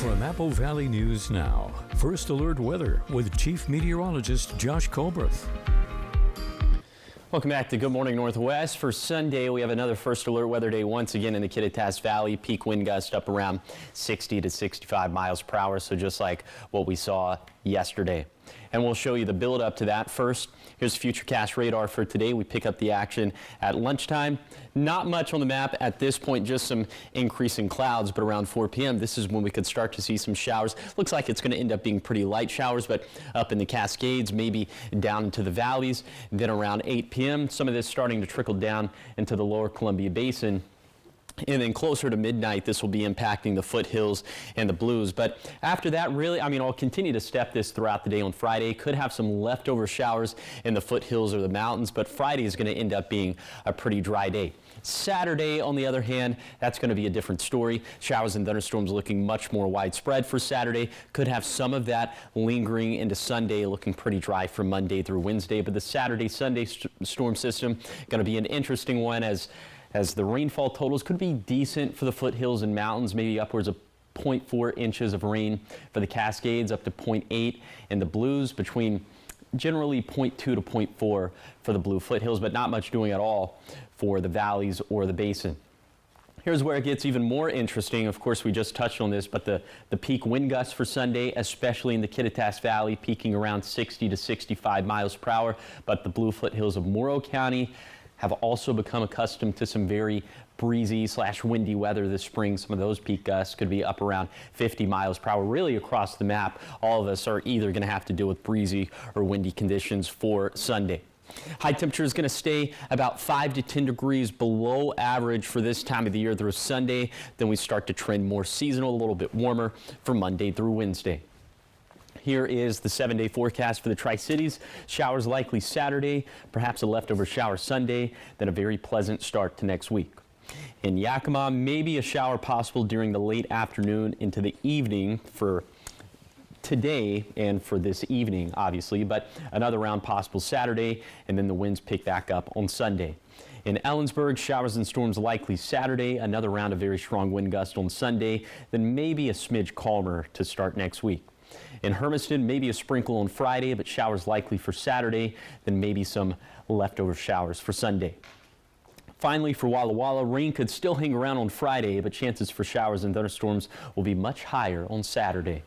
From Apple Valley News Now, First Alert Weather with Chief Meteorologist Josh Colbreth. Welcome back to Good Morning Northwest. For Sunday, we have another First Alert Weather Day once again in the Kittitas Valley. Peak wind gust up around 60 to 65 miles per hour, so just like what we saw yesterday. And we'll show you the build up to that. First, here's Futurecast radar for today. We pick up the action at lunchtime. Not much on the map at this point, just some increasing clouds, but around 4 p.m. this is when we could start to see some showers. Looks like it's going to end up being pretty light showers, but up in the Cascades, maybe down into the valleys. Then around 8 p.m., some of this starting to trickle down into the lower Columbia Basin. And then closer to midnight, this will be impacting the foothills and the Blues. But after that, really, I'll continue to step this throughout the day on Friday. Could have some leftover showers in the foothills or the mountains, but Friday is going to end up being a pretty dry day. Saturday, on the other hand, that's going to be a different story. Showers and thunderstorms looking much more widespread for Saturday. Could have some of that lingering into Sunday, looking pretty dry from Monday through Wednesday. But the Saturday-Sunday storm system going to be an interesting one as the rainfall totals could be decent for the foothills and mountains, maybe upwards of 0.4 inches of rain for the Cascades, up to 0.8 in the Blues, between generally 0.2 to 0.4 for the Blue foothills, but not much doing at all for the valleys or the basin. Here's where it gets even more interesting. Of course, we just touched on this, but the peak wind gusts for Sunday, especially in the Kittitas Valley, peaking around 60 to 65 miles per hour. But the Blue foothills of Morrow County have also become accustomed to some very breezy/windy weather this spring. Some of those peak gusts could be up around 50 miles per hour. Really across the map, all of us are either going to have to deal with breezy or windy conditions for Sunday. High temperature is going to stay about 5 to 10 degrees below average for this time of the year through Sunday. Then we start to trend more seasonal, a little bit warmer for Monday through Wednesday. Here is the 7-day forecast for the Tri-Cities. Showers likely Saturday, perhaps a leftover shower Sunday, then a very pleasant start to next week. In Yakima, maybe a shower possible during the late afternoon into the evening for today and for this evening, obviously, but another round possible Saturday, and then the winds pick back up on Sunday. In Ellensburg, showers and storms likely Saturday, another round of very strong wind gusts on Sunday, then maybe a smidge calmer to start next week. In Hermiston, maybe a sprinkle on Friday, but showers likely for Saturday, then maybe some leftover showers for Sunday. Finally, for Walla Walla, rain could still hang around on Friday, but chances for showers and thunderstorms will be much higher on Saturday.